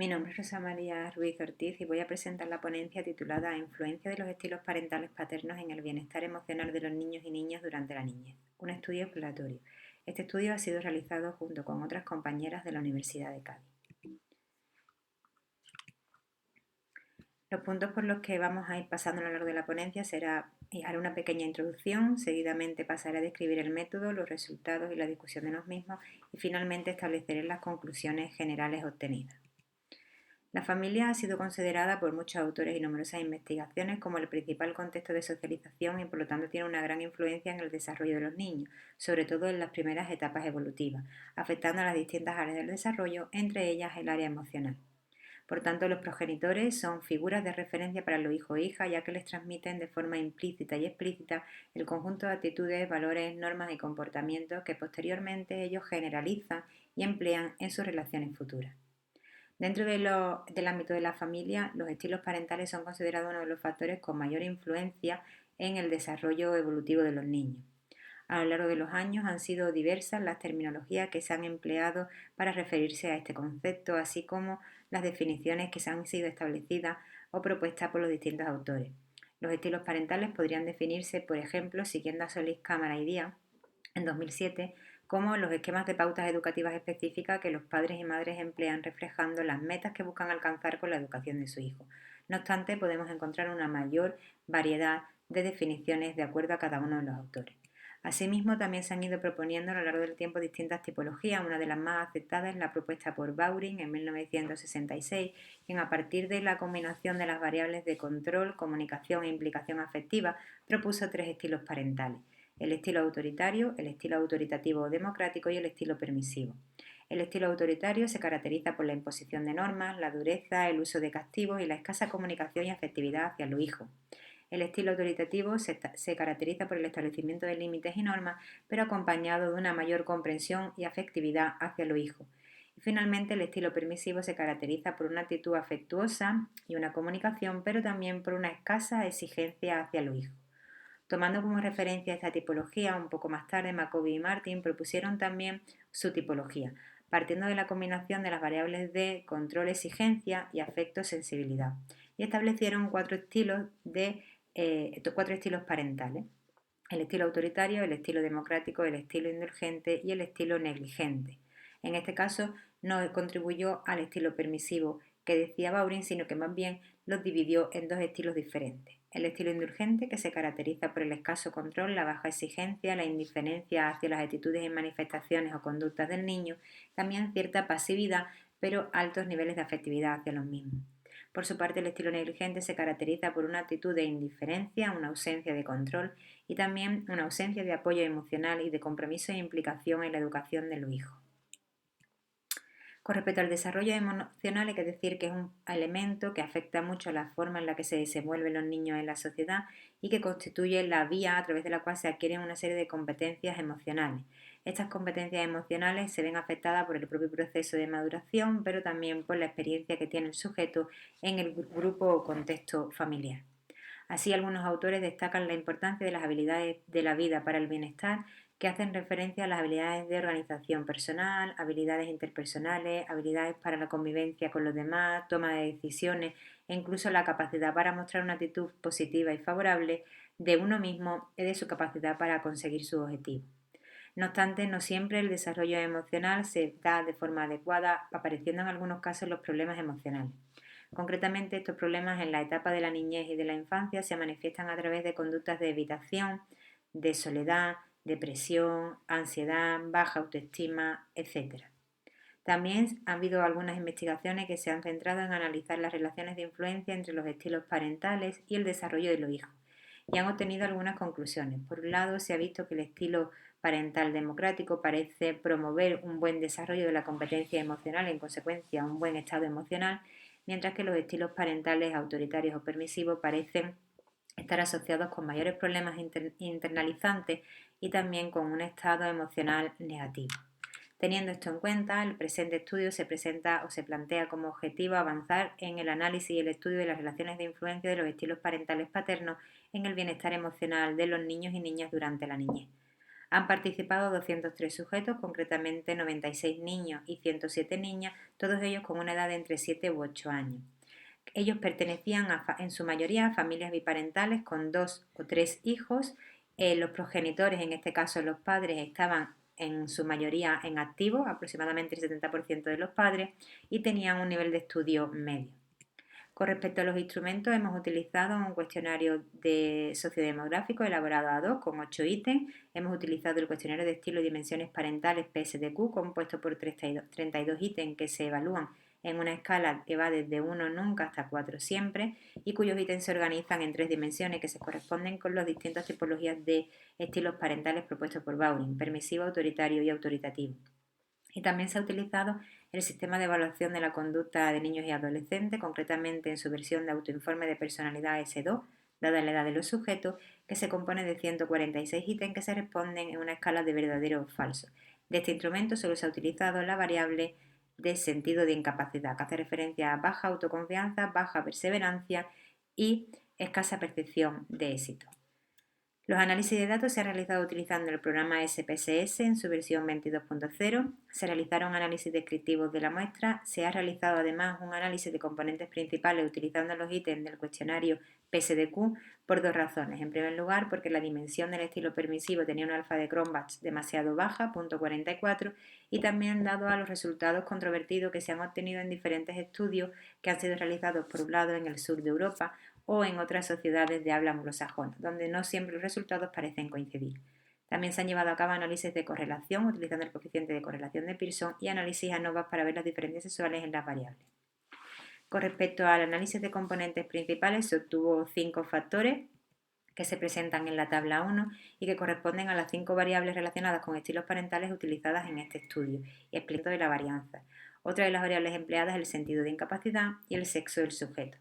Mi nombre es Rosa María Ruiz Ortiz y voy a presentar la ponencia titulada Influencia de los estilos parentales paternos en el bienestar emocional de los niños y niñas durante la niñez, un estudio exploratorio. Este estudio ha sido realizado junto con otras compañeras de la Universidad de Cádiz. Los puntos por los que vamos a ir pasando a lo largo de la ponencia será haré una pequeña introducción, seguidamente pasaré a describir el método, los resultados y la discusión de los mismos y finalmente estableceré las conclusiones generales obtenidas. La familia ha sido considerada por muchos autores y numerosas investigaciones como el principal contexto de socialización y por lo tanto tiene una gran influencia en el desarrollo de los niños, sobre todo en las primeras etapas evolutivas, afectando a las distintas áreas del desarrollo, entre ellas el área emocional. Por tanto, los progenitores son figuras de referencia para los hijos e hijas, ya que les transmiten de forma implícita y explícita el conjunto de actitudes, valores, normas y comportamientos que posteriormente ellos generalizan y emplean en sus relaciones futuras. Dentro del ámbito de la familia, los estilos parentales son considerados uno de los factores con mayor influencia en el desarrollo evolutivo de los niños. A lo largo de los años han sido diversas las terminologías que se han empleado para referirse a este concepto, así como las definiciones que se han sido establecidas o propuestas por los distintos autores. Los estilos parentales podrían definirse, por ejemplo, siguiendo a Solís, Cámara y Díaz, en 2007, como los esquemas de pautas educativas específicas que los padres y madres emplean reflejando las metas que buscan alcanzar con la educación de su hijo. No obstante, podemos encontrar una mayor variedad de definiciones de acuerdo a cada uno de los autores. Asimismo, también se han ido proponiendo a lo largo del tiempo distintas tipologías. Una de las más aceptadas es la propuesta por Baurin en 1966, quien a partir de la combinación de las variables de control, comunicación e implicación afectiva propuso tres estilos parentales: el estilo autoritario, el estilo autoritativo o democrático y el estilo permisivo. El estilo autoritario se caracteriza por la imposición de normas, la dureza, el uso de castigos y la escasa comunicación y afectividad hacia los hijos. El estilo autoritativo se caracteriza por el establecimiento de límites y normas, pero acompañado de una mayor comprensión y afectividad hacia los hijos. Y finalmente, el estilo permisivo se caracteriza por una actitud afectuosa y una comunicación, pero también por una escasa exigencia hacia los hijos. Tomando como referencia esta tipología, un poco más tarde, Macaulay y Martin propusieron también su tipología, partiendo de la combinación de las variables de control, exigencia y afecto, sensibilidad, y establecieron cuatro estilos parentales: el estilo autoritario, el estilo democrático, el estilo indulgente y el estilo negligente. En este caso no contribuyó al estilo permisivo que decía Baurin, sino que más bien los dividió en dos estilos diferentes: el estilo indulgente, que se caracteriza por el escaso control, la baja exigencia, la indiferencia hacia las actitudes y manifestaciones o conductas del niño, también cierta pasividad, pero altos niveles de afectividad hacia los mismos. Por su parte, el estilo negligente se caracteriza por una actitud de indiferencia, una ausencia de control y también una ausencia de apoyo emocional y de compromiso e implicación en la educación de los hijos. Con respecto al desarrollo emocional, hay que decir que es un elemento que afecta mucho a la forma en la que se desenvuelven los niños en la sociedad y que constituye la vía a través de la cual se adquieren una serie de competencias emocionales. Estas competencias emocionales se ven afectadas por el propio proceso de maduración, pero también por la experiencia que tiene el sujeto en el grupo o contexto familiar. Así, algunos autores destacan la importancia de las habilidades de la vida para el bienestar, que hacen referencia a las habilidades de organización personal, habilidades interpersonales, habilidades para la convivencia con los demás, toma de decisiones e incluso la capacidad para mostrar una actitud positiva y favorable de uno mismo y de su capacidad para conseguir sus objetivos. No obstante, no siempre el desarrollo emocional se da de forma adecuada, apareciendo en algunos casos los problemas emocionales. Concretamente, estos problemas en la etapa de la niñez y de la infancia se manifiestan a través de conductas de evitación, de soledad, depresión, ansiedad, baja autoestima, etc. También ha habido algunas investigaciones que se han centrado en analizar las relaciones de influencia entre los estilos parentales y el desarrollo de los hijos, y han obtenido algunas conclusiones. Por un lado, se ha visto que el estilo parental democrático parece promover un buen desarrollo de la competencia emocional y, en consecuencia, un buen estado emocional, mientras que los estilos parentales autoritarios o permisivos parecen estar asociados con mayores problemas internalizantes y también con un estado emocional negativo. Teniendo esto en cuenta, el presente estudio se presenta o se plantea como objetivo avanzar en el análisis y el estudio de las relaciones de influencia de los estilos parentales paternos en el bienestar emocional de los niños y niñas durante la niñez. Han participado 203 sujetos, concretamente 96 niños y 107 niñas, todos ellos con una edad de entre 7 u 8 años. Ellos pertenecían en su mayoría a familias biparentales con 2 o 3 hijos. Los progenitores, en este caso los padres, estaban en su mayoría en activo, aproximadamente el 70% de los padres, y tenían un nivel de estudio medio. Con respecto a los instrumentos, hemos utilizado un cuestionario de sociodemográfico elaborado a dos con 8 ítems. Hemos utilizado el cuestionario de estilo y dimensiones parentales PSDQ, compuesto por 32 ítems que se evalúan en una escala que va desde 1 nunca hasta 4 siempre, y cuyos ítems se organizan en 3 dimensiones que se corresponden con las distintas tipologías de estilos parentales propuestos por Bowring: permisivo, autoritario y autoritativo. Y también se ha utilizado el sistema de evaluación de la conducta de niños y adolescentes, concretamente en su versión de autoinforme de personalidad S2, dada la edad de los sujetos, que se compone de 146 ítems que se responden en una escala de verdadero o falso. De este instrumento solo se ha utilizado la variable de sentido de incapacidad, que hace referencia a baja autoconfianza, baja perseverancia y escasa percepción de éxito. Los análisis de datos se han realizado utilizando el programa SPSS en su versión 22.0, se realizaron análisis descriptivos de la muestra, se ha realizado además un análisis de componentes principales utilizando los ítems del cuestionario PSDQ por dos razones. En primer lugar, porque la dimensión del estilo permisivo tenía un alfa de Cronbach demasiado baja, 0.44, y también dado a los resultados controvertidos que se han obtenido en diferentes estudios que han sido realizados por un lado en el sur de Europa o en otras sociedades de habla anglosajona, donde no siempre los resultados parecen coincidir. También se han llevado a cabo análisis de correlación utilizando el coeficiente de correlación de Pearson y análisis ANOVA para ver las diferencias sexuales en las variables. Con respecto al análisis de componentes principales, se obtuvo 5 factores que se presentan en la tabla 1 y que corresponden a las 5 variables relacionadas con estilos parentales utilizadas en este estudio y explico de la varianza. Otra de las variables empleadas es el sentido de incapacidad y el sexo del sujeto.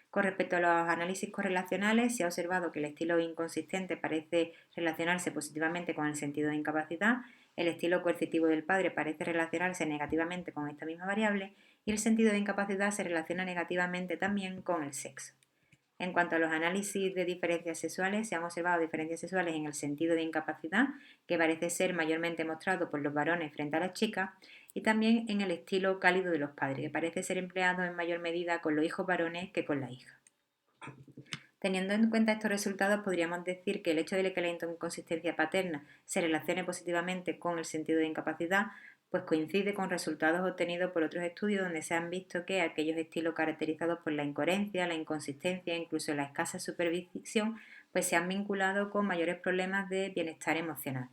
Con respecto a los análisis correlacionales, se ha observado que el estilo inconsistente parece relacionarse positivamente con el sentido de incapacidad, el estilo coercitivo del padre parece relacionarse negativamente con esta misma variable y el sentido de incapacidad se relaciona negativamente también con el sexo. En cuanto a los análisis de diferencias sexuales, se han observado diferencias sexuales en el sentido de incapacidad, que parece ser mayormente mostrado por los varones frente a las chicas, y también en el estilo cálido de los padres, que parece ser empleado en mayor medida con los hijos varones que con la hija. Teniendo en cuenta estos resultados, podríamos decir que el hecho de que la inconsistencia paterna se relacione positivamente con el sentido de incapacidad, pues coincide con resultados obtenidos por otros estudios donde se han visto que aquellos estilos caracterizados por la incoherencia, la inconsistencia e incluso la escasa supervisión, pues se han vinculado con mayores problemas de bienestar emocional.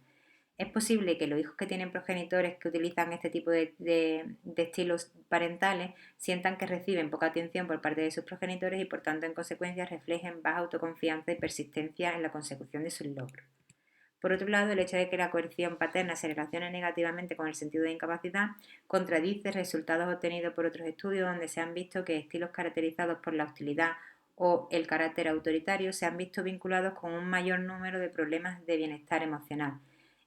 Es posible que los hijos que tienen progenitores que utilizan este tipo de estilos parentales sientan que reciben poca atención por parte de sus progenitores y por tanto en consecuencia reflejen baja autoconfianza y persistencia en la consecución de sus logros. Por otro lado, el hecho de que la coerción paterna se relacione negativamente con el sentido de incapacidad contradice resultados obtenidos por otros estudios donde se han visto que estilos caracterizados por la hostilidad o el carácter autoritario se han visto vinculados con un mayor número de problemas de bienestar emocional.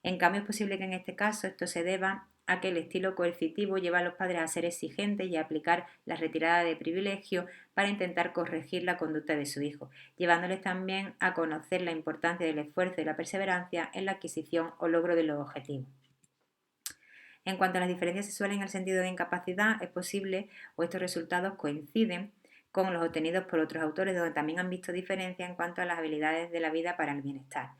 En cambio, es posible que en este caso esto se deba a que el estilo coercitivo lleva a los padres a ser exigentes y a aplicar la retirada de privilegio para intentar corregir la conducta de su hijo, llevándoles también a conocer la importancia del esfuerzo y la perseverancia en la adquisición o logro de los objetivos. En cuanto a las diferencias sexuales en el sentido de incapacidad, es posible o estos resultados coinciden con los obtenidos por otros autores donde también han visto diferencias en cuanto a las habilidades de la vida para el bienestar.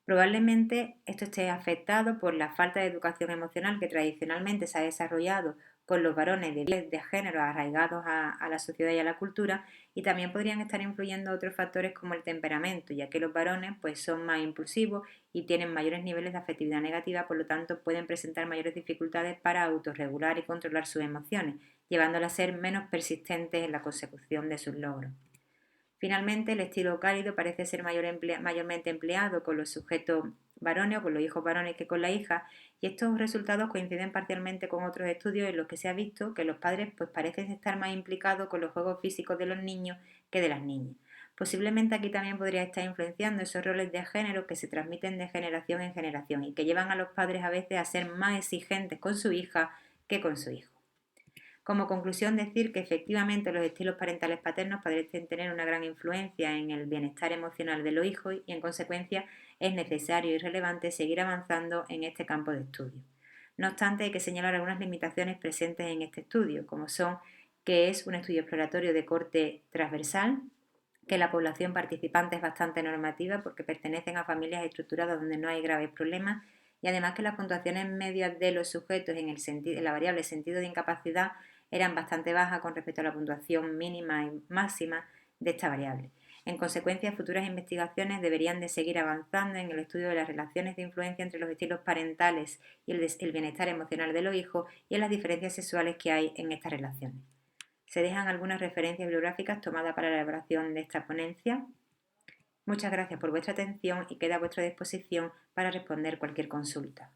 Probablemente esto esté afectado por la falta de educación emocional que tradicionalmente se ha desarrollado con los varones de género arraigados a la sociedad y a la cultura, y también podrían estar influyendo otros factores como el temperamento, ya que los varones pues, son más impulsivos y tienen mayores niveles de afectividad negativa, por lo tanto pueden presentar mayores dificultades para autorregular y controlar sus emociones, llevándolas a ser menos persistentes en la consecución de sus logros. Finalmente, el estilo cálido parece ser mayormente empleado con los sujetos varones o con los hijos varones que con la hija, y estos resultados coinciden parcialmente con otros estudios en los que se ha visto que los padres pues, parecen estar más implicados con los juegos físicos de los niños que de las niñas. Posiblemente aquí también podría estar influenciando esos roles de género que se transmiten de generación en generación y que llevan a los padres a veces a ser más exigentes con su hija que con su hijo. Como conclusión, decir que efectivamente los estilos parentales paternos parecen tener una gran influencia en el bienestar emocional de los hijos y, en consecuencia, es necesario y relevante seguir avanzando en este campo de estudio. No obstante, hay que señalar algunas limitaciones presentes en este estudio, como son que es un estudio exploratorio de corte transversal, que la población participante es bastante normativa porque pertenecen a familias estructuradas donde no hay graves problemas, y además que las puntuaciones medias de los sujetos en la variable sentido de incapacidad eran bastante bajas con respecto a la puntuación mínima y máxima de esta variable. En consecuencia, futuras investigaciones deberían de seguir avanzando en el estudio de las relaciones de influencia entre los estilos parentales y el bienestar emocional de los hijos y en las diferencias sexuales que hay en estas relaciones. Se dejan algunas referencias bibliográficas tomadas para la elaboración de esta ponencia. Muchas gracias por vuestra atención y queda a vuestra disposición para responder cualquier consulta.